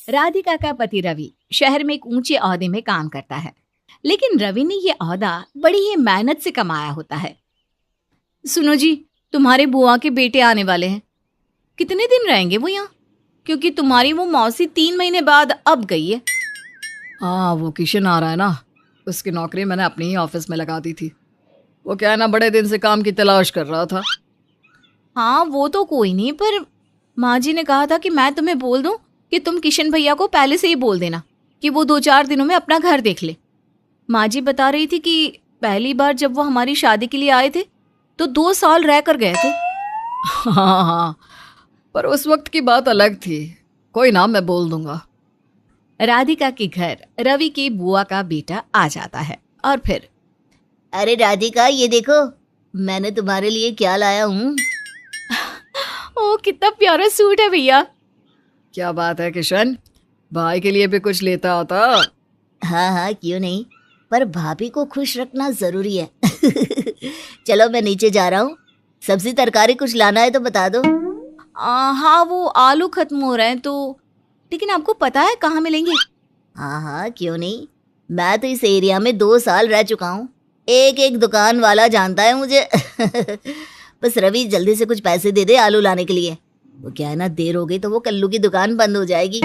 राधिका का पति रवि शहर में एक ऊंचे ओहदे में काम करता है, लेकिन रवि ने ये ओहदा बड़ी ही मेहनत से कमाया होता है। सुनो जी, तुम्हारे बुआ के बेटे आने वाले हैं। कितने दिन रहेंगे वो यहाँ? क्योंकि तुम्हारी वो मौसी 3 महीने बाद अब गई है। हाँ, वो किशन आ रहा है ना, उसकी नौकरी मैंने अपने ही ऑफिस में लगा दी थी। वो क्या है ना, बड़े दिन से काम की तलाश कर रहा था। हाँ वो तो कोई नहीं, पर माँ जी ने कहा था कि मैं तुम्हें बोल दूं कि तुम किशन भैया को पहले से ही बोल देना कि वो 2-4 दिनों में अपना घर देख ले। माँ जी बता रही थी कि पहली बार जब वो हमारी शादी के लिए आए थे तो 2 साल रह कर गए थे। हाँ हाँ, पर उस वक्त की बात अलग थी। कोई ना, मैं बोल दूंगा। राधिका के घर रवि की बुआ का बेटा आ जाता है और फिर, अरे राधिका, ये देखो मैंने तुम्हारे लिए क्या लाया हूँ। ओ कितना प्यारा सूट है भैया। क्या बात है किशन, भाई के लिए भी कुछ लेता होता। हाँ हाँ, क्यों नहीं, पर भाभी को खुश रखना जरूरी है। चलो मैं नीचे जा रहा हूँ, सब्जी तरकारी कुछ लाना है तो बता दो। हाँ वो आलू खत्म हो रहे हैं तो, लेकिन आपको पता है कहाँ मिलेंगे? हाँ हाँ, क्यों नहीं, मैं तो इस एरिया में 2 साल रह चुका हूँ, एक एक दुकान वाला जानता है मुझे। बस रवि जल्दी से कुछ पैसे दे दे आलू लाने के लिए। वो क्या है ना, देर हो गई तो वो कल्लू की दुकान बंद हो जाएगी।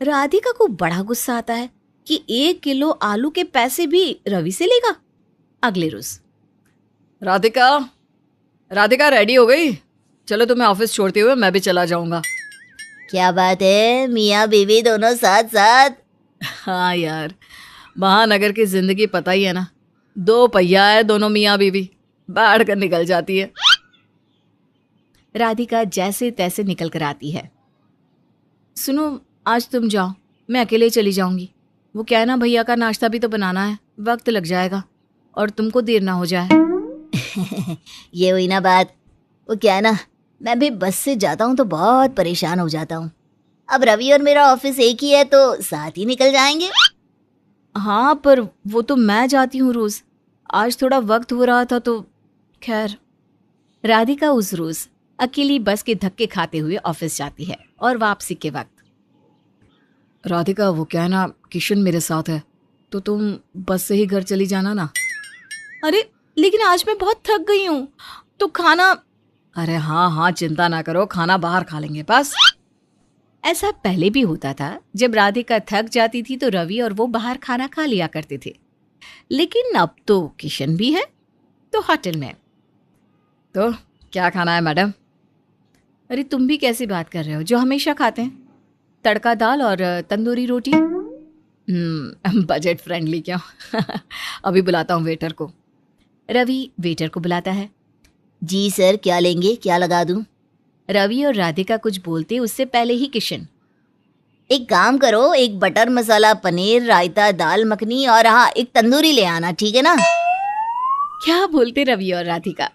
राधिका को बड़ा गुस्सा आता है कि 1 किलो आलू के पैसे भी रवि से लेगा। अगले रोज, राधिका, राधिका रेडी हो गई? चलो तुम्हें ऑफिस छोड़ते हुए मैं भी चला जाऊंगा। क्या बात है, मियाँ बीवी दोनों साथ साथ। हाँ यार, महानगर की जिंदगी पता ही है ना, 2 पहिया है, दोनों मियाँ बीवी बैठ कर निकल जाती है। राधिका जैसे तैसे निकल कर आती है। सुनो, आज तुम जाओ, मैं अकेले चली जाऊंगी। वो क्या है ना, भैया का नाश्ता भी तो बनाना है, वक्त लग जाएगा और तुमको देर ना हो जाए। ये हुई ना बात। वो क्या है ना, मैं भी बस से जाता हूँ तो बहुत परेशान हो जाता हूँ। अब रवि और मेरा ऑफिस एक ही है तो साथ ही निकल जाएंगे। हाँ पर वो तो मैं जाती हूँ रोज, आज थोड़ा वक्त हो रहा था तो खैर। राधिका उस रोज अकेली बस के धक्के खाते हुए ऑफिस जाती है और वापसी के वक्त, राधिका वो क्या है ना, किशन मेरे साथ है तो तुम बस से ही घर चली जाना ना। अरे लेकिन आज मैं बहुत थक गई हूँ तो खाना। अरे हाँ हाँ, चिंता ना करो, खाना बाहर खा लेंगे बस। ऐसा पहले भी होता था, जब राधिका थक जाती थी तो रवि और वो बाहर खाना खा लिया करते थे, लेकिन अब तो किशन भी है तो होटल में। तो क्या खाना है मैडम? अरे तुम भी कैसी बात कर रहे हो, जो हमेशा खाते हैं, तड़का दाल और तंदूरी रोटी। बजट फ्रेंडली क्यों? अभी बुलाता हूँ वेटर को। रवि वेटर को बुलाता है। जी सर, क्या लेंगे, क्या लगा दूं? रवि और राधिका कुछ बोलते उससे पहले ही किशन, एक काम करो, एक बटर मसाला पनीर, रायता, दाल मखनी और हाँ एक तंदूरी ले आना, ठीक है ना? क्या बोलते रवि और राधिका।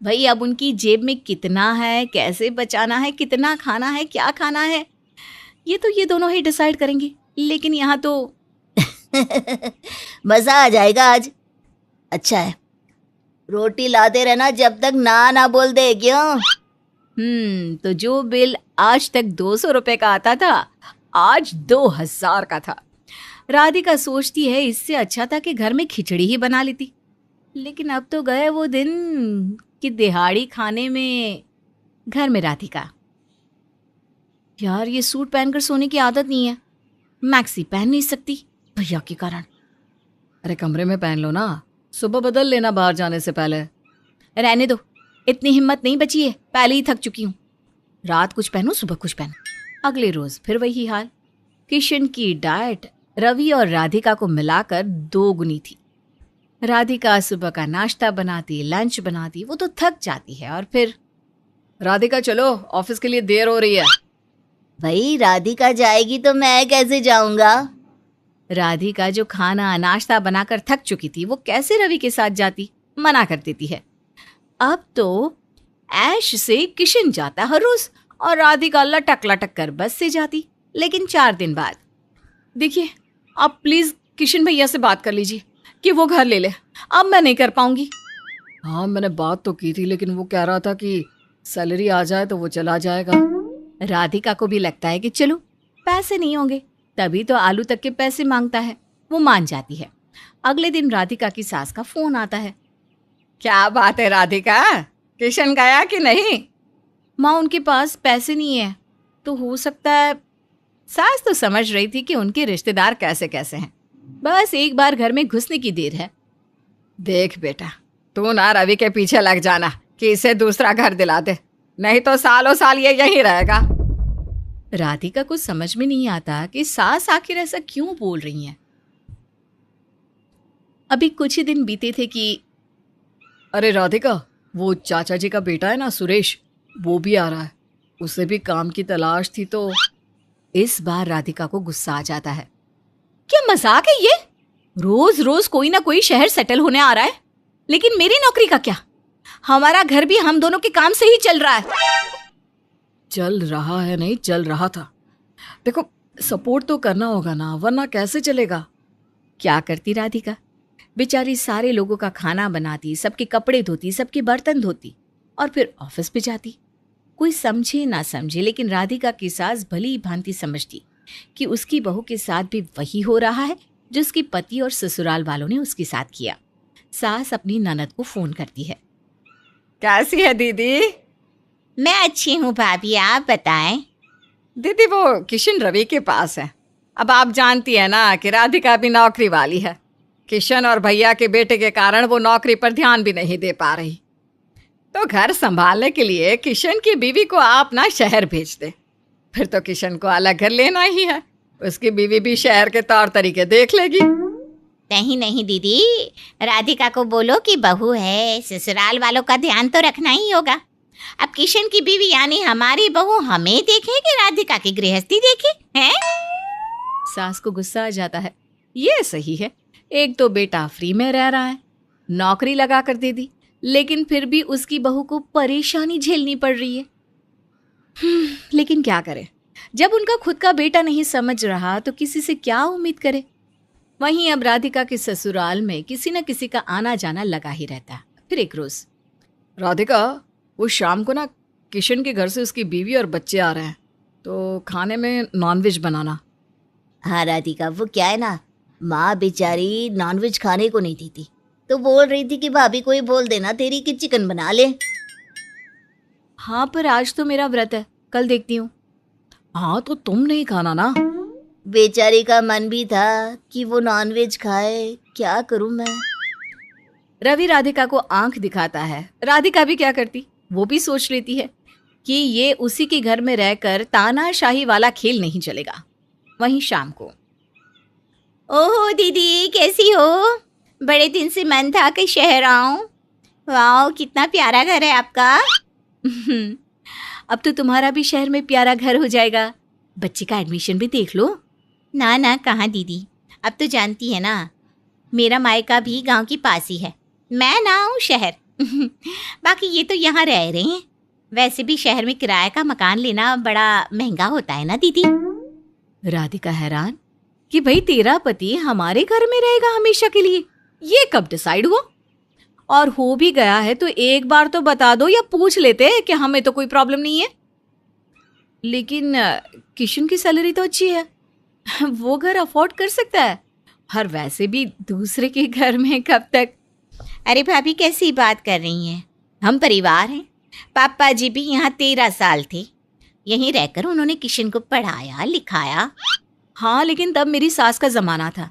भाई अब उनकी जेब में कितना है, कैसे बचाना है, कितना खाना है, क्या खाना है, ये दोनों ही डिसाइड करेंगे, लेकिन यहाँ तो मजा आ जाएगा आज। अच्छा है, रोटी लाते रहना जब तक ना ना बोल दे, क्यों? तो जो बिल आज तक 200 रुपए का आता था, आज 2000 का था। राधिका सोचती है इससे अच्छा था कि घर में खिचड़ी ही बना लेती, लेकिन अब तो गए वो दिन कि दिहाड़ी खाने में घर में राधिका। यार ये सूट पहनकर सोने की आदत नहीं है, मैक्सी पहन नहीं सकती भैया के कारण। अरे कमरे में पहन लो ना, सुबह बदल लेना बाहर जाने से पहले। रहने दो, इतनी हिम्मत नहीं बची है, पहले ही थक चुकी हूँ। रात कुछ पहनो, सुबह कुछ पहनो। अगले रोज फिर वही हाल। किशन की डाइट रवि और राधिका को मिलाकर 2 गुनी थी। राधिका सुबह का नाश्ता बनाती, लंच बनाती, वो तो थक जाती है और फिर, राधिका चलो, ऑफिस के लिए देर हो रही है। भाई राधिका जाएगी तो मैं कैसे जाऊंगा? राधिका जो खाना नाश्ता बनाकर थक चुकी थी, वो कैसे रवि के साथ जाती, मना कर देती है। अब तो ऐश से किशन जाता हर रोज और राधिका लटक लटक कर बस से जाती। लेकिन 4 दिन बाद, देखिए आप प्लीज किशन भैया से बात कर लीजिए कि वो घर ले ले, अब मैं नहीं कर पाऊंगी। हाँ मैंने बात तो की थी, लेकिन वो कह रहा था कि सैलरी आ जाए तो वो चला जाएगा। राधिका को भी लगता है कि चलो पैसे नहीं होंगे, तभी तो आलू तक के पैसे मांगता है। वो मान जाती है। अगले दिन राधिका की सास का फोन आता है। क्या बात है राधिका, किशन गया कि नहीं? माँ, उनके पास पैसे नहीं है, तो हो सकता है। सास तो समझ रही थी कि उनके रिश्तेदार कैसे कैसे हैं, बस एक बार घर में घुसने की देर है। देख बेटा, तू ना रवि के पीछे लग जाना कि इसे दूसरा घर दिला दे, नहीं तो सालों साल ये यहीं रहेगा। राधिका को समझ में नहीं आता कि सास आखिर ऐसा क्यों बोल रही हैं। अभी कुछ ही दिन बीते थे कि अरे राधिका, वो चाचा जी का बेटा है ना सुरेश, वो भी आ रहा है। उसे भी काम की तलाश थी। तो इस बार राधिका को गुस्सा आ जाता है। क्या मजाक है ये? रोज रोज कोई ना कोई शहर सेटल होने आ रहा है, लेकिन मेरी नौकरी का क्या? हमारा घर भी हम दोनों के काम से ही चल रहा है। चल रहा है नहीं, चल रहा था। देखो, सपोर्ट तो करना होगा ना, वरना कैसे चलेगा। क्या करती राधिका? बेचारी सारे लोगों का खाना बनाती, सबके कपड़े धोती, सबके बर्तन धोती और फिर ऑफिस पे जाती। कोई समझे ना समझे, लेकिन राधिका की सास भली भांति समझती कि उसकी बहू के साथ भी वही हो रहा है जो उसके पति और ससुराल वालों ने उसके साथ किया। सास अपनी ननद को फोन करती है। कैसी है दीदी? मैं अच्छी हूँ भाभी, आप बताएं। दीदी, वो किशन रवि के पास है। अब आप जानती है ना कि राधिका भी नौकरी वाली है। किशन और भैया के बेटे के कारण वो नौकरी पर ध्यान भी नहीं दे पा रही। तो घर संभालने के लिए किशन की बीवी को आप ना शहर भेज दे। फिर तो किशन को अलग घर लेना ही है, उसकी बीवी भी शहर के तौर तरीके देख लेगी। नहीं नहीं दीदी, राधिका को बोलो कि बहू है, ससुराल वालों का ध्यान तो रखना ही होगा। अब किशन की बीवी यानी हमारी बहू हमें देखे कि राधिका की गृहस्थी देखे हैं? सास को गुस्सा आ जाता है। ये सही है, एक तो बेटा फ्री में रह रहा है, नौकरी लगा कर दे दी, लेकिन फिर भी उसकी बहू को परेशानी झेलनी पड़ रही है। लेकिन क्या करे, जब उनका खुद का बेटा नहीं समझ रहा तो किसी से क्या उम्मीद करे। वहीं अब राधिका के ससुराल में किसी न किसी का आना जाना लगा ही रहता है। फिर एक रोज, राधिका, वो शाम को ना किशन के घर से उसकी बीवी और बच्चे आ रहे हैं, तो खाने में नॉनवेज बनाना। हाँ राधिका, वो क्या है ना, माँ बेचारी नॉनवेज खाने को नहीं देती, तो बोल रही थी कि भाभी को ही बोल देना तेरी कि चिकन बना ले। हाँ, पर आज तो मेरा व्रत है, कल देखती हूँ। हाँ, तो तुम नहीं खाना ना। बेचारी का मन भी था कि वो नॉनवेज खाए, क्या करूं मैं। रवि राधिका को आंख दिखाता है। राधिका भी क्या करती, वो भी सोच लेती है कि ये उसी के घर में रहकर तानाशाही वाला खेल नहीं चलेगा। वहीं शाम को, ओहो दीदी, कैसी हो? बड़े दिन से मन था कि शहर आऊं। वाह, कितना प्यारा घर है आपका। अब तो तुम्हारा भी शहर में प्यारा घर हो जाएगा। बच्चे का एडमिशन भी देख लो। ना ना, कहाँ दीदी, अब तो जानती है ना, मेरा मायका भी गांव के पास ही है, मैं ना हूँ शहर। बाकी ये तो यहाँ रह रहे हैं। वैसे भी शहर में किराए का मकान लेना बड़ा महंगा होता है ना दीदी। राधिका हैरान कि भाई तेरा पति हमारे घर में रहेगा हमेशा के लिए, ये कब डिसाइड हुआ? और हो भी गया है तो एक बार तो बता दो या पूछ लेते कि हमें तो कोई प्रॉब्लम नहीं है। लेकिन किशन की सैलरी तो अच्छी है, वो घर अफोर्ड कर सकता है। और वैसे भी दूसरे के घर में कब तक। अरे भाभी, कैसी बात कर रही हैं? हम परिवार हैं। पापा जी भी यहाँ 13 साल थे, यहीं रहकर उन्होंने किशन को पढ़ाया लिखाया। हाँ, लेकिन तब मेरी सास का जमाना था,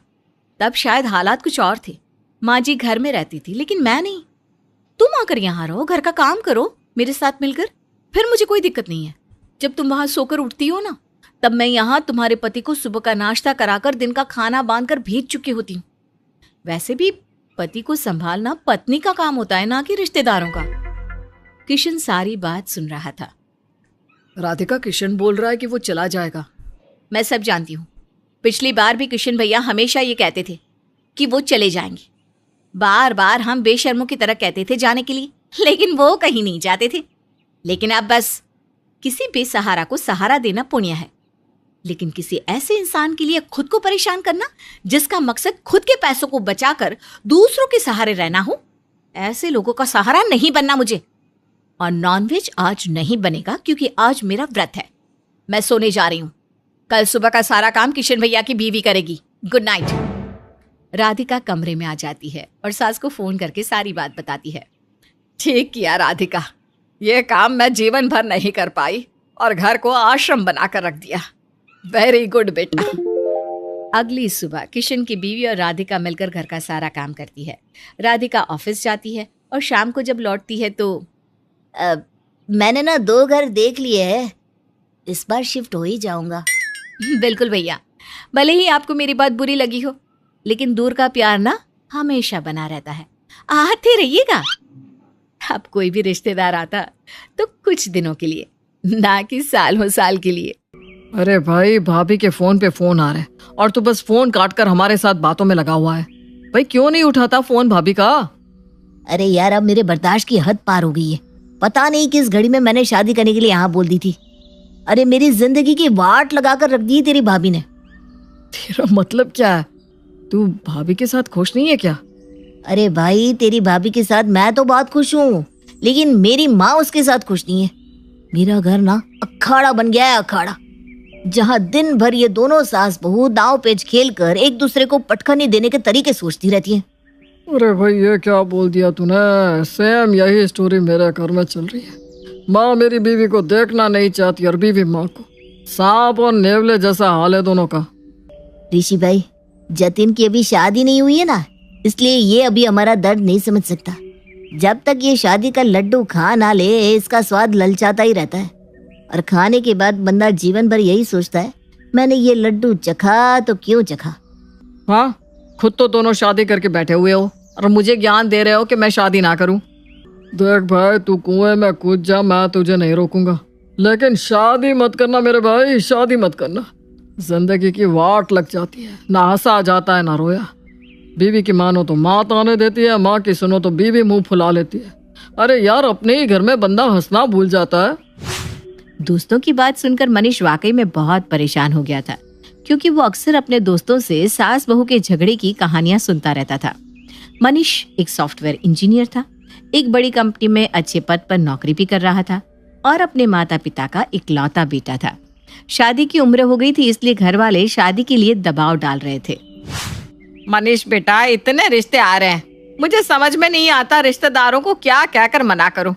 तब शायद हालात कुछ और थे। माँ जी घर में रहती थी, लेकिन मैं नहीं। तुम आकर यहाँ रहो, घर का काम करो मेरे साथ मिलकर, फिर मुझे कोई दिक्कत नहीं है। जब तुम वहां सोकर उठती हो ना, तब मैं यहाँ तुम्हारे पति को सुबह का नाश्ता कराकर दिन का खाना बांधकर भेज चुकी होती हूँ। वैसे भी पति को संभालना पत्नी का काम होता है, ना कि रिश्तेदारों का। किशन सारी बात सुन रहा था। राधिका, किशन बोल रहा है कि वो चला जाएगा। मैं सब जानती हूँ। पिछली बार भी किशन भैया हमेशा ये कहते थे कि वो चले जाएंगे। बार बार हम बेशर्मों की तरह कहते थे जाने के लिए, लेकिन वो कहीं नहीं जाते थे। लेकिन अब बस, किसी बेसहारा को सहारा देना पुण्य है, लेकिन किसी ऐसे इंसान के लिए खुद को परेशान करना जिसका मकसद खुद के पैसों को बचाकर दूसरों के सहारे रहना हो, ऐसे लोगों का सहारा नहीं बनना मुझे। और नॉनवेज आज नहीं बनेगा क्योंकि आज मेरा व्रत है। मैं सोने जा रही हूँ। कल सुबह का सारा काम किशन भैया की बीवी करेगी। Good night. राधिका कमरे में आ जाती है और सास को फोन करके सारी बात बताती है। ठीक किया राधिका, ये काम मैं जीवन भर नहीं कर पाई और घर को आश्रम बनाकर रख दिया। वेरी गुड बेटा। अगली सुबह किशन की बीवी और राधिका मिलकर घर का सारा काम करती है। राधिका ऑफिस जाती है और शाम को जब लौटती है तो मैंने ना 2 घर देख लिए हैं, इस बार शिफ्ट हो ही जाऊंगा। बिल्कुल भैया, भले ही आपको मेरी बात बुरी लगी हो, लेकिन दूर का प्यार ना हमेशा बना रहता है। आते रहिएगा। अब कोई भी रिश्तेदार आता तो कुछ दिनों के लिए, ना कि सालों साल के लिए। अरे भाई, भाभी के फोन पे फोन आ रहे हैं और तू बस फोन काट कर हमारे साथ बातों में लगा हुआ है। भाई क्यों नहीं उठाता फोन भाभी का? अरे यार, अब मेरे बर्दाश्त की हद पार हो गई है। पता नहीं किस घड़ी में मैंने शादी करने के लिए यहाँ बोल दी थी। अरे मेरी जिंदगी की वाट लगाकर रख दी तेरी भाभी ने। तेरा मतलब क्या है? तू भाभी के साथ खुश नहीं है क्या? अरे भाई, तेरी भाभी के साथ मैं तो बहुत खुश हूँ, लेकिन मेरी माँ उसके साथ खुश नहीं है। मेरा घर ना अखाड़ा बन गया है, अखाड़ा, जहाँ दिन भर ये दोनों सास बहू दांव पेच खेल कर एक दूसरे को पटखनी देने के तरीके सोचती रहती हैं। अरे भाई, ये क्या बोल दिया तूने? सेम यही स्टोरी मेरे घर में चल रही है। माँ मेरी बीवी को देखना नहीं चाहती और बीवी माँ को। सांप और नेवले जैसा हाल है दोनों का। ऋषि भाई, जतिन की अभी शादी नहीं हुई है ना, इसलिए ये अभी हमारा दर्द नहीं समझ सकता। जब तक ये शादी का लड्डू खा ना ले, इसका स्वाद ललचाता ही रहता है, और खाने के बाद बंदा जीवन भर यही सोचता है, मैंने ये लड्डू चखा तो क्यों चखा। हाँ, खुद तो दोनों शादी करके बैठे हुए हो और मुझे ज्ञान दे रहे हो कि मैं शादी ना करूं। देख भाई, तू कुएं में कूद जा, मैं तुझे नहीं रोकूंगा, लेकिन शादी मत करना मेरे भाई, शादी मत करना। जिंदगी की वाट लग जाती है, ना हंसा जाता है ना रोया। बीवी की मानो तो माँ ताने देती है, माँ की सुनो तो बीवी मुंह फुला लेती है। अरे यार, अपने ही घर में बंदा हंसना भूल जाता है। दोस्तों की बात सुनकर मनीष वाकई में बहुत परेशान हो गया था, क्योंकि वो अक्सर अपने दोस्तों से सास बहू के झगड़े की कहानियां सुनता रहता था। मनीष एक सॉफ्टवेयर इंजीनियर था, एक बड़ी कंपनी में अच्छे पद पर नौकरी भी कर रहा था और अपने माता पिता का इकलौता बेटा था। शादी की उम्र हो गई थी, इसलिए घर वाले शादी के लिए दबाव डाल रहे थे। मनीष बेटा, इतने रिश्ते आ रहे हैं, मुझे समझ में नहीं आता रिश्तेदारों को क्या कहकर मना करूं।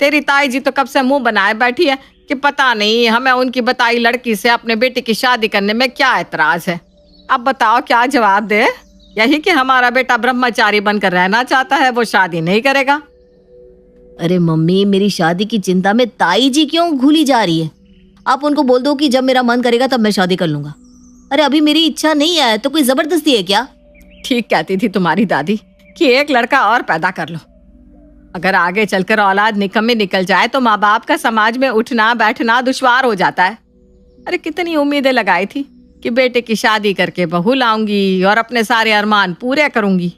तेरी ताई जी तो कब से मुंह बनाए बैठी है कि पता नहीं हमें उनकी बताई लड़की से अपने बेटे की शादी करने में क्या एतराज है। अब बताओ क्या जवाब दे? यही कि हमारा बेटा ब्रह्मचारी बनकर रहना चाहता है, वो शादी नहीं करेगा। अरे मम्मी, मेरी शादी की चिंता में ताई जी क्यों घुली जा रही है? आप उनको बोल दो कि जब मेरा मन करेगा तब मैं शादी कर लूंगा। अरे अभी मेरी इच्छा नहीं है तो कोई जबरदस्ती है क्या? ठीक कहती थी तुम्हारी दादी कि एक लड़का और पैदा कर लो। अगर आगे चलकर औलाद निकम्मी निकल जाए तो माँ बाप का समाज में उठना बैठना दुश्वार हो जाता है। अरे कितनी उम्मीदें लगाई थी कि बेटे की शादी करके बहू लाऊंगी और अपने सारे अरमान पूरे करूंगी।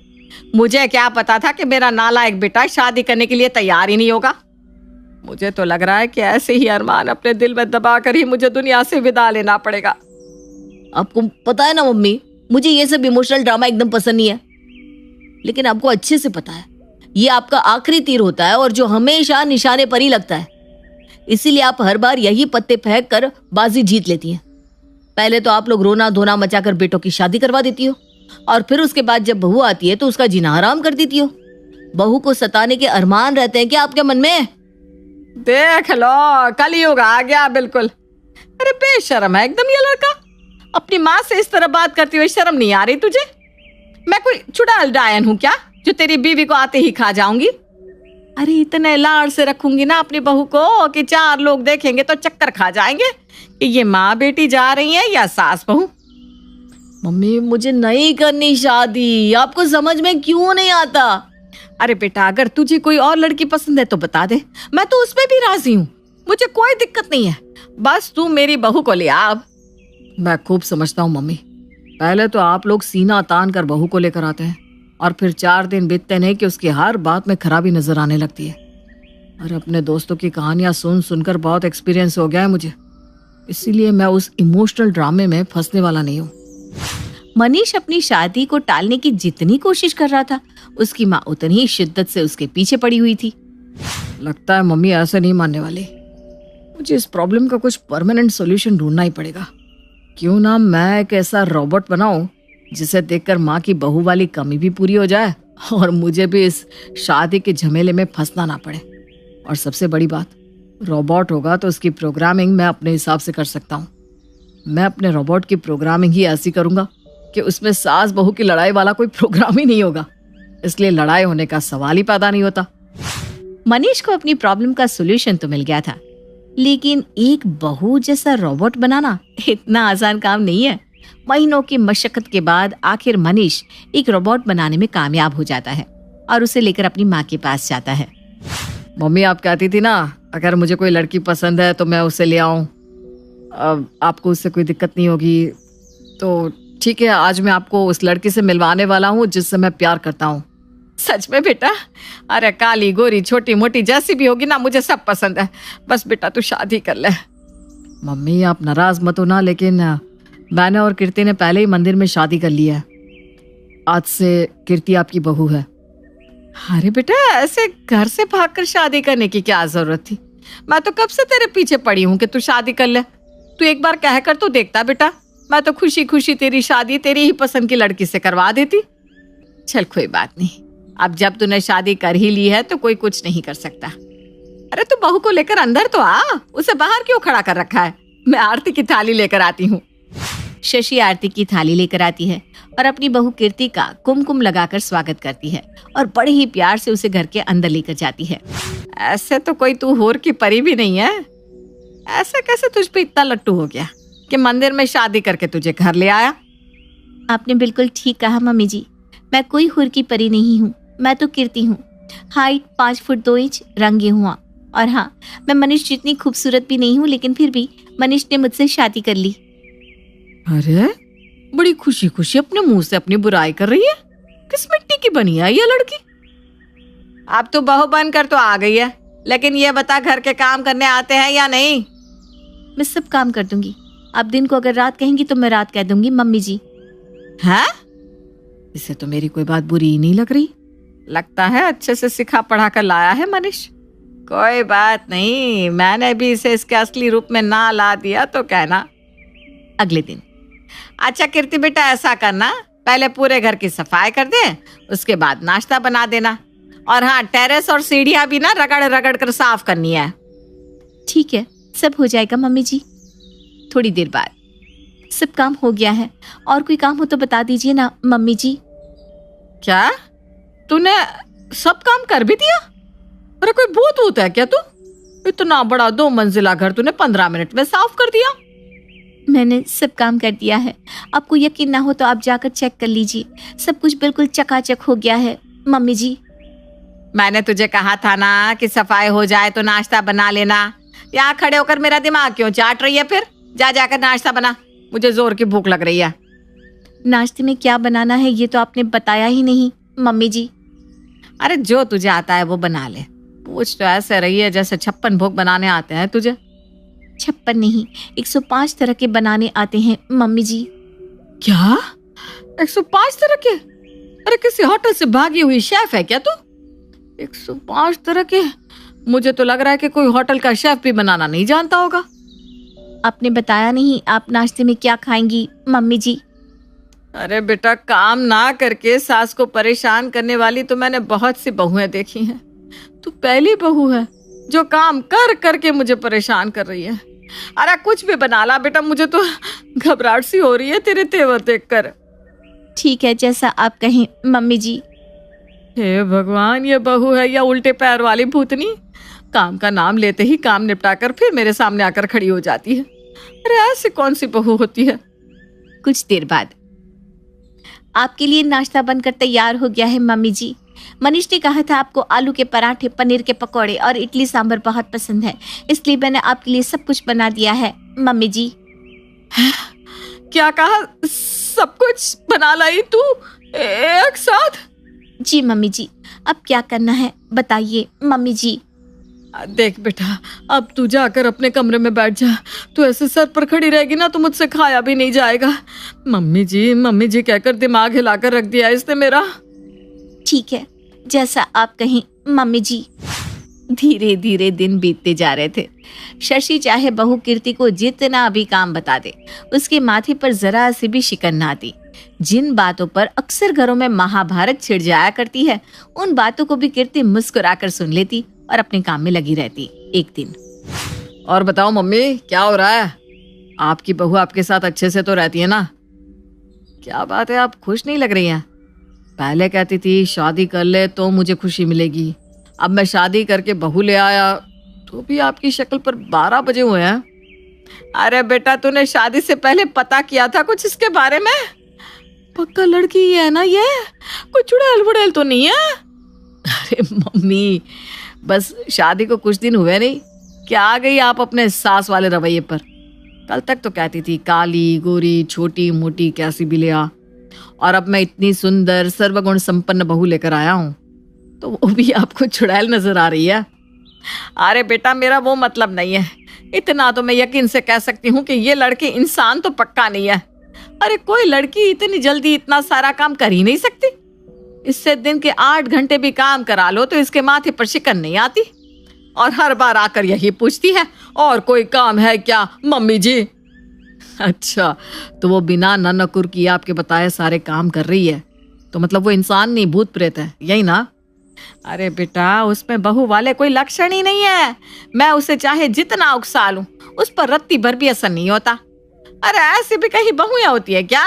मुझे क्या पता था कि मेरा नालायक बेटा शादी करने के लिए तैयार ही नहीं होगा। मुझे तो लग रहा है कि ऐसे ही अरमान अपने दिल में दबा कर ही मुझे दुनिया से विदा लेना पड़ेगा। आपको पता है ना मम्मी, मुझे ये सब इमोशनल ड्रामा एकदम पसंद नहीं है, लेकिन आपको अच्छे से पता है ये आपका आखिरी तीर होता है और जो हमेशा निशाने पर ही लगता है। इसीलिए आप हर बार यही पत्ते फेंक कर बाजी जीत लेती हैं। पहले तो आप लोग रोना धोना मचाकर बेटों की शादी करवा देती हो, और फिर उसके बाद जब बहू आती है तो उसका जीना हराम कर देती हो। बहू को सताने के अरमान रहते हैं क्या आपके मन में? देख लो, कलयुग आ गया बिल्कुल। अरे बेशर्म है एकदम ये लड़का। अपनी माँ से इस तरह बात करती हुई शर्म नहीं आ रही तुझे? मैं कोई चुड़ैल डायन हूँ क्या जो तेरी बीवी को आते ही खा जाऊंगी? अरे इतने लाड़ से रखूंगी ना अपनी बहू को कि 4 लोग देखेंगे तो चक्कर खा जाएंगे कि ये माँ बेटी जा रही है या सास बहू। मम्मी, मुझे नहीं करनी शादी, आपको समझ में क्यों नहीं आता? अरे बेटा, अगर तुझे कोई और लड़की पसंद है तो बता दे, मैं तो उसमें भी राजी हूँ, मुझे कोई दिक्कत नहीं है। बस तू मेरी बहू को ले आ। मैं खूब समझता हूँ मम्मी, पहले तो आप लोग सीना तान कर बहू को लेकर आते हैं और फिर 4 दिन बीतते नहीं कि उसकी हर बात में खराबी नजर आने लगती है। और अपने दोस्तों की कहानियां सुन सुनकर बहुत एक्सपीरियंस हो गया है मुझे, इसीलिए मैं उस इमोशनल ड्रामे में फंसने वाला नहीं हूँ। मनीष अपनी शादी को टालने की जितनी कोशिश कर रहा था, उसकी माँ उतनी ही शिद्दत से उसके पीछे पड़ी हुई थी। लगता है मम्मी ऐसे नहीं मानने वाली। मुझे इस प्रॉब्लम का कुछ परमानेंट सॉल्यूशन ढूंढना ही पड़ेगा। क्यों ना मैं एक ऐसा रोबोट बनाऊं जिसे देखकर माँ की बहू वाली कमी भी पूरी हो जाए और मुझे भी इस शादी के झमेले में फंसना ना पड़े। और सबसे बड़ी बात, रोबोट होगा तो उसकी प्रोग्रामिंग मैं अपने हिसाब से कर सकता हूँ। मैं अपने रोबोट की प्रोग्रामिंग ही ऐसी करूँगा कि उसमें सास बहू की लड़ाई वाला कोई प्रोग्राम ही नहीं होगा, इसलिए लड़ाई होने का सवाल ही पैदा नहीं होता। मनीष को अपनी प्रॉब्लम का सॉल्यूशन तो मिल गया था, लेकिन एक बहू जैसा रोबोट बनाना इतना आसान काम नहीं है। महीनों की मशक्कत के बाद आखिर मनीष एक रोबोट बनाने में कामयाब हो जाता है और उसे लेकर अपनी माँ के पास जाता है। मम्मी, आप कहती थी ना अगर मुझे कोई लड़की पसंद है तो मैं उसे ले आऊं, अब आपको उससे कोई दिक्कत नहीं होगी तो ठीक है, आज मैं आपको उस लड़की से मिलवाने वाला हूँ जिससे मैं प्यार करता हूँ। सच में बेटा? अरे काली गोरी छोटी मोटी जैसी भी होगी ना, मुझे सब पसंद है, बस बेटा तू शादी कर ले। मम्मी, आप नाराज मत होना, लेकिन मैंने और कीर्ति ने पहले ही मंदिर में शादी कर ली है। आज से कीर्ति आपकी बहू है। अरे बेटा, ऐसे घर से भागकर शादी करने की क्या जरूरत थी? मैं तो कब से तेरे पीछे पड़ी हूँ कि तू शादी कर ले। तू एक बार कह कर तो देखता बेटा, मैं तो खुशी खुशी तेरी शादी तेरी ही पसंद की लड़की से करवा देती। चल कोई बात नहीं, अब जब तूने शादी कर ही ली है तो कोई कुछ नहीं कर सकता। अरे तू बहू को लेकर अंदर तो आ, उसे बाहर क्यों खड़ा कर रखा है? मैं आरती की थाली लेकर आती हूँ। शशि आरती की थाली लेकर आती है और अपनी बहू कीर्ति का कुमकुम लगाकर स्वागत करती है और बड़े ही प्यार से उसे घर के अंदर लेकर जाती है। ऐसे तो कोई तू होर की परी भी नहीं है, ऐसे कैसे तुझ पे इतना लट्टू हो गया कि मंदिर में शादी करके तुझे घर ले आया? आपने बिल्कुल ठीक कहा मम्मी जी, मैं कोई हुर की परी नहीं हूँ, मैं तो कीर्ति हूँ। हाइट 5 फुट 2 इंच, रंग गेहुआ। और हाँ, मैं मनीष जितनी खूबसूरत भी नहीं हूँ, लेकिन फिर भी मनीष ने मुझसे शादी कर ली। अरे बड़ी खुशी खुशी अपने मुंह से अपनी बुराई कर रही है। किस मिट्टी की बनी है ये लड़की? अब तो बहू बनकर तो आ गई है, लेकिन ये बता घर के काम करने आते हैं या नहीं? मैं सब काम कर दूंगी, आप दिन को अगर रात कहेंगी तो मैं रात कह दूंगी मम्मी जी। हैं? इसे तो मेरी कोई बात बुरी ही नहीं लग रही। लगता है अच्छे से सिखा पढ़ा कर लाया है मनीष। कोई बात नहीं, मैंने भी इसे इसके असली रूप में ना ला दिया तो कहना। अगले दिन, अच्छा कीर्ति बेटा, ऐसा करना, पहले पूरे घर की सफाई कर दे, उसके बाद नाश्ता बना देना। और हाँ, टेरेस और सीढ़ियां भी ना रगड़ रगड़ कर साफ करनी है। ठीक है, सब हो जाएगा मम्मी जी। थोड़ी देर बाद, सब काम हो गया है, और कोई काम हो तो बता दीजिए ना मम्मी जी। क्या तूने सब काम कर भी दिया? अरे कोई भूत वूत है क्या तू? इतना बड़ा 2 मंजिला घर तूने 15 मिनट में साफ कर दिया? मैंने सब काम कर दिया है, आपको यकीन ना हो तो आप जाकर चेक कर लीजिए, सब कुछ बिल्कुल चकाचक हो गया है मम्मी जी। मैंने तुझे कहा था ना कि सफाई हो जाए तो नाश्ता बना लेना। यहाँ खड़े होकर मेरा दिमाग क्यों चाट रही है? फिर जा जाकर नाश्ता बना, मुझे जोर की भूख लग रही है। नाश्ते में क्या बनाना है ये तो आपने बताया ही नहीं मम्मी जी। अरे जो तुझे आता है वो बना ले। पूछ तो ऐसे रही है जैसे 56 भोग बनाने आते हैं तुझे। 56 नहीं, 105 तरह के बनाने आते हैं मम्मी जी। क्या? 105 तरह के? अरे किसी होटल से भागी हुई शेफ है क्या तू? 105 तरह के? मुझे तो लग रहा है कि कोई होटल का शेफ भी बनाना नहीं जानता होगा। आपने बताया नहीं आप नाश्ते में क्या खाएंगी मम्मी जी। अरे बेटा, काम ना करके सास को परेशान करने वाली तो मैंने बहुत सी बहुएं देखी हैं। तू पहली बहू है जो काम कर करके मुझे परेशान कर रही है। अरे कुछ भी बना ला बेटा, मुझे तो घबराहट सी हो रही है तेरे तेवर देखकर। ठीक है, जैसा आप कहें मम्मी जी। हे भगवान, ये बहू है या उल्टे पैर वाली भूतनी? काम का नाम लेते ही काम निपटाकर फिर मेरे सामने आकर खड़ी हो जाती है। अरे ऐसी कौन सी बहू होती है? कुछ देर बाद, आपके लिए नाश्ता बनकर तैयार हो गया है मम्मी जी। मनीष ने कहा था आपको आलू के पराठे, पनीर के पकौड़े और इडली सांभर बहुत पसंद है, इसलिए मैंने आपके लिए सब कुछ बना दिया है मम्मी जी। क्या कहा? सब कुछ बना लाई तू एक साथ? जी मम्मी जी, अब क्या करना है बताइए मम्मी जी। देख बेटा, अब तू जाकर अपने कमरे में बैठ जा। तू ऐसे सर पर खड़ी रहेगी ना तो मुझसे खाया भी नहीं जाएगा। मम्मी जी कहकर दिमाग हिलाकर रख दिया इसने मेरा। ठीक है, जैसा आप कहें मम्मी जी। धीरे धीरे दिन बीतते जा रहे थे। शशि चाहे बहू कीर्ति को जितना भी काम बता दे, उसके माथे पर जरा सी भी शिकन ना आती। जिन बातों पर अक्सर घरों में महाभारत छिड़ जाया करती है, उन बातों को भी कीर्ति मुस्कुराकर सुन लेती और अपने काम में लगी रहती। एक दिन, और बताओ मम्मी, क्या हो रहा है? आपकी बहू आपके साथ अच्छे से तो रहती है ना? क्या बात है, आप खुश नहीं लग रही हैं? पहले कहती थी शादी कर ले तो मुझे खुशी मिलेगी, अब मैं शादी करके बहू ले आया तो भी आपकी शक्ल पर 12 बजे हुए हैं। अरे बेटा, तूने शादी से पहले पता किया था कुछ इसके बारे में? पक्का लड़की ही है ना ये? कोई चुड़ैल वुड़ैल तो नहीं है? अरे मम्मी, बस शादी को कुछ दिन हुए नहीं, क्या आ गई आप अपने सास वाले रवैये पर? कल तक तो कहती थी काली गोरी छोटी मोटी कैसी भी ले आ, और अब मैं इतनी सुंदर सर्वगुण संपन्न बहू लेकर आया हूं तो वो भी आपको चुड़ैल नजर आ रही है। अरे बेटा, मेरा वो मतलब नहीं है, इतना तो मैं यकीन से कह सकती हूँ कि ये लड़की इंसान तो पक्का नहीं है। अरे कोई लड़की इतनी जल्दी इतना सारा काम कर ही नहीं सकती। इससे दिन के 8 घंटे भी काम करा लो तो इसके माथे पर शिकन नहीं आती, और हर बार आकर यही पूछती है और कोई काम है क्या मम्मी जी? अच्छा, तो वो बिना ननकुर किए आपके बताए सारे काम कर रही है, तो मतलब वो इंसान नहीं भूत प्रेत है, यही ना? अरे बेटा, उसमें बहू वाले कोई लक्षण ही नहीं है। मैं उसे चाहे जितना उकसा लूं, उस पर रत्ती भर भी असर नहीं होता। अरे ऐसी भी कहीं बहुएं होती है क्या?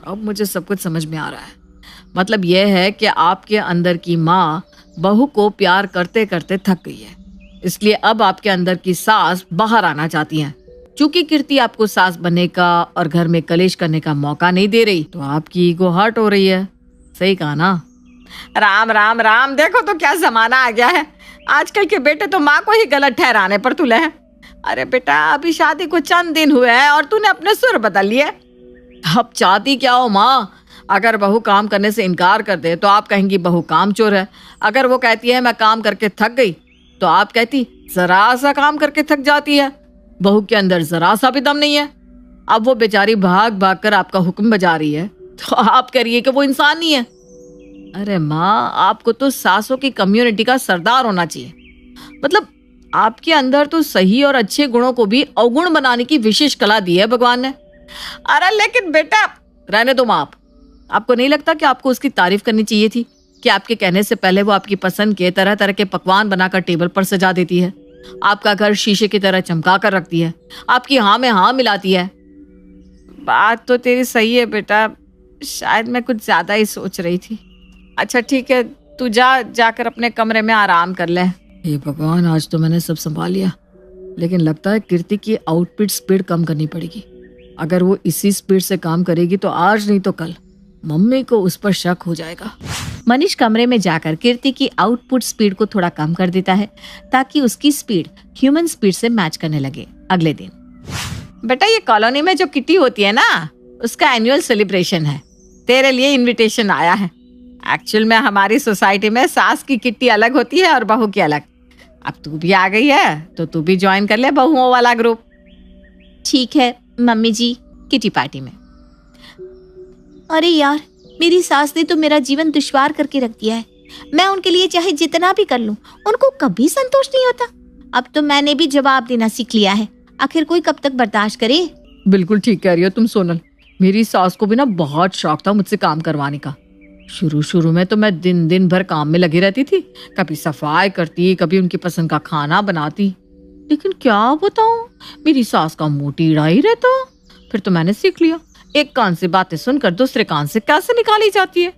अब मुझे सब कुछ समझ में आ रहा है। मतलब यह है कि आपके अंदर की माँ बहू को प्यार करते करते थक गई है, इसलिए अब आपके अंदर की सास बाहर आना चाहती हैं। चूंकि कीर्ति आपको सास बनने का और घर में कलेश करने का मौका नहीं दे रही, तो आपकी ईगो हर्ट हो रही है। सही कहा ना? राम राम राम, देखो तो क्या जमाना आ गया है। आजकल के बेटे तो माँ को ही गलत ठहराने पर तुले हैं। अरे बेटा, अभी शादी को चंद दिन हुए हैं और तूने अपने सुर बदल लिए। अब चाहती क्या हो माँ? अगर बहू काम करने से इनकार कर दे तो आप कहेंगी बहू कामचोर है। अगर वो कहती है मैं काम करके थक गई, तो आप कहती जरा सा काम करके थक जाती है, बहू के अंदर जरा सा भी दम नहीं है। अब वो बेचारी भाग भाग कर आपका हुक्म बजा रही है, तो आप करिए कि वो इंसान नहीं है। अरे माँ, आपको तो सासों की कम्युनिटी का सरदार होना चाहिए। मतलब आपके अंदर तो सही और अच्छे गुणों को भी अवगुण बनाने की विशेष कला दी है भगवान ने। अरे लेकिन बेटा, रहने दो माँ। आपको नहीं लगता कि आपको उसकी तारीफ करनी चाहिए थी कि आपके कहने से पहले वो आपकी पसंद के तरह तरह के पकवान बनाकर टेबल पर सजा देती है, आपका घर शीशे की तरह चमका कर रखती है, आपकी हाँ में हाँ मिलाती है। बात तो तेरी सही है बेटा, शायद मैं कुछ ज्यादा ही सोच रही थी। अच्छा ठीक है, तू जाकर अपने कमरे में आराम कर ले। हे भगवान, आज तो मैंने सब संभाल लिया, लेकिन लगता है कीर्ति की आउटपुट स्पीड कम करनी पड़ेगी। अगर वो इसी स्पीड से काम करेगी तो आज नहीं तो कल मम्मी को उस पर शक हो जाएगा। मनीष कमरे में जाकर कीर्ति की आउटपुट स्पीड को थोड़ा कम कर देता है ताकि उसकी स्पीड ह्यूमन स्पीड से मैच करने लगे। अगले दिन, बेटा, ये कॉलोनी में जो किटी होती है ना, उसका एनुअल सेलिब्रेशन है, तेरे लिए इनविटेशन आया है। एक्चुअल में हमारी सोसाइटी में सास की किट्टी अलग होती है और बहू की अलग। अब तू भी आ गई है तो तू भी ज्वाइन कर ले बहुओं वाला ग्रुप। ठीक है मम्मी जी, किटी पार्टी में। अरे यार, मेरी सास ने तो मेरा जीवन दुश्वार करके रख दिया है। मैं उनके लिए चाहे जितना भी कर लूं, उनको कभी संतोष नहीं होता। अब तो मैंने भी जवाब देना सीख लिया है। आखिर कोई कब तक बर्दाश्त करे। बिल्कुल ठीक कह रही हो तुम सोनल। मेरी सास को भी ना बहुत शौक था मुझसे काम करवाने का। शुरू में तो मैं दिन भर काम में लगी रहती थी, कभी सफाई करती, कभी उनकी पसंद का खाना बनाती। लेकिन क्या बताऊं, मेरी सास का मुंह टेढ़ा ही रहता। फिर तो मैंने सीख लिया, एक कान से बातें सुनकर दूसरे कान से कैसे निकाली जाती है।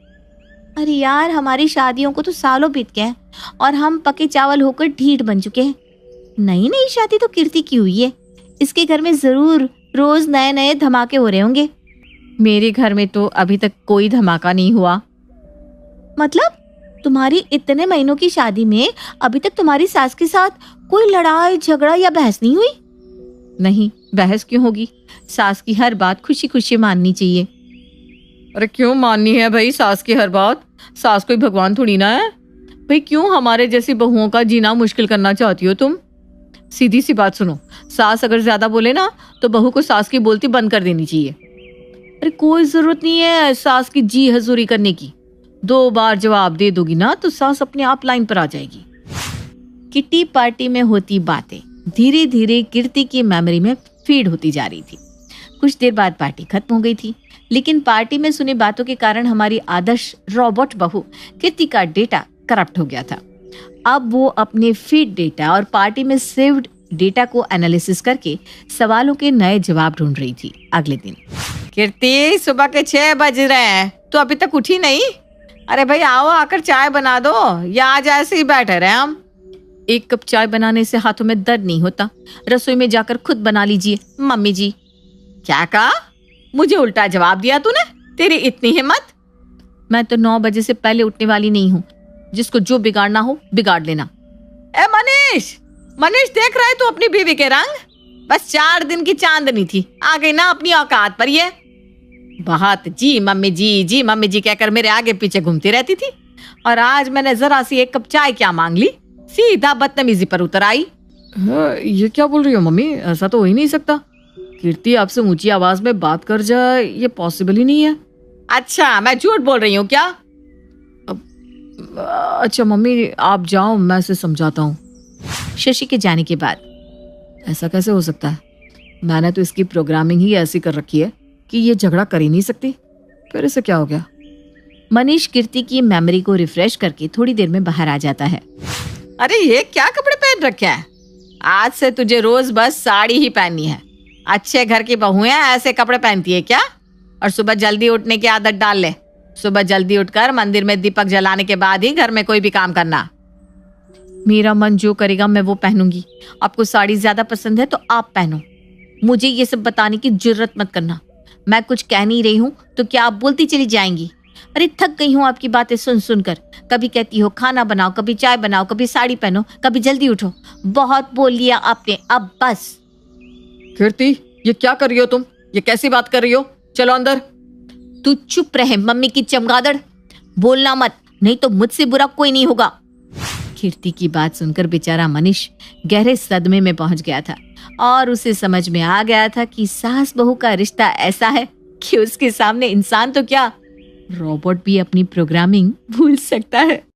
अरे यार, हमारी शादियों को तो सालों बीत गए हैं और हम पके चावल होकर ढीठ बन चुके हैं। नई शादी तो कीर्ति की हुई है, इसके घर में जरूर रोज नए नए धमाके हो रहे होंगे। मेरे घर में तो अभी तक कोई धमाका नहीं हुआ। मतलब तुम्हारी इतने महीनों की शादी में अभी तक तुम्हारी सास के साथ कोई लड़ाई झगड़ा या बहस नहीं हुई? नहीं, बहस क्यों होगी? सास की हर बात खुशी खुशी माननी चाहिए। अरे क्यों माननी है भाई सास की हर बात? सास कोई भगवान थोड़ी ना है भाई। क्यों हमारे जैसी बहुओं का जीना मुश्किल करना चाहती हो तुम? सीधी सी बात सुनो, सास अगर ज्यादा बोले ना तो बहू को सास की बोलती बंद कर देनी चाहिए। अरे कोई जरूरत नहीं है सास की जी हजूरी करने की। 2 बार जवाब दे दोगी ना तो सास अपने आप लाइन पर आ जाएगी। किटी पार्टी में होती बातें धीरे धीरे कीर्ति की मेमोरी में फीड होती जा रही थी। कुछ देर बाद पार्टी खत्म हो गई थी, लेकिन पार्टी में सुनी बातों के कारण हमारी आदर्श रोबोट बहू कीर्ति का डेटा करप्ट हो गया था। अब वो अपने फीड डेटा और पार्टी में सेव्ड डेटा को एनालिसिस करके सवालों के नए जवाब ढूंढ रही थी। अगले दिन, कीर्ति सुबह के 6 बज रहे हैं, तो अभी तक उठी नहीं? अरे भाई आओ, आकर चाय बना दो, या आज ऐसे ही बैठे रहे हम? 1 कप चाय बनाने से हाथों में दर्द नहीं होता, रसोई में जाकर खुद बना लीजिए मम्मी जी। क्या कहा? मुझे उल्टा जवाब दिया तूने? तेरी इतनी हिम्मत? मैं तो 9 बजे से पहले उठने वाली नहीं हूँ। जिसको जो बिगाड़ना हो बिगाड़ लेना। ए मनीष, मनीष देख रहे तू अपनी बीवी के रंग? बस 4 दिन की चांदनी थी, आ गई ना अपनी औकात पर। ये बहुत जी मम्मी जी कहकर मेरे आगे पीछे घूमती रहती थी, और आज मैंने जरा सी 1 कप चाय क्या मांग ली, सीधा बदतमीजी पर उतर आई। ये क्या बोल रही हो मम्मी? ऐसा तो हो ही नहीं सकता। कीर्ति आपसे ऊंची आवाज में बात कर जाए, ये पॉसिबल ही नहीं है। अच्छा, मैं झूठ बोल रही हूँ क्या? अच्छा मम्मी आप जाओ, मैं इसे समझाता हूँ। शशि के जाने के बाद, ऐसा कैसे हो सकता है? मैंने तो इसकी प्रोग्रामिंग ही ऐसी कर रखी है कि ये झगड़ा कर ही नहीं सकती। फिर इसे क्या हो गया? मनीष कीर्ति की मेमोरी को रिफ्रेश करके थोड़ी देर में बाहर आ जाता है। अरे ये क्या कपड़े पहन रखे हैं? आज से तुझे रोज बस साड़ी ही पहननी है। अच्छे घर की बहुएं ऐसे कपड़े पहनती है क्या? और सुबह जल्दी उठने की आदत डाल ले। सुबह जल्दी उठकर मंदिर में दीपक जलाने के बाद ही घर में कोई भी काम करना। मेरा मन जो करेगा मैं वो पहनूंगी। आपको साड़ी ज्यादा पसंद है तो आप पहनो, मुझे ये सब बताने की जरूरत मत करना। मैं कुछ कह नहीं रही हूँ तो क्या आप बोलती चली जाएंगी? अरे थक गई हूँ आपकी बातें सुन सुनकर। कभी कहती हो खाना बनाओ, कभी चाय बनाओ, कभी साड़ी पहनो, कभी जल्दी उठो। बहुत बोल लिया आपने, अब बस। कीर्ति ये क्या कर रही हो तुम? ये कैसी बात कर रही हो? चलो अंदर। तू चुप रहे मम्मी की चमगादड़, बोलना मत, नहीं तो मुझसे बुरा कोई नहीं होगा। कीर्ति की बात सुनकर बेचारा मनीष गहरे सदमे में पहुंच गया था, और उसे समझ में आ गया था कि सास बहू का रिश्ता ऐसा है कि उसके सामने इंसान तो क्या, रोबोट भी अपनी प्रोग्रामिंग भूल सकता है।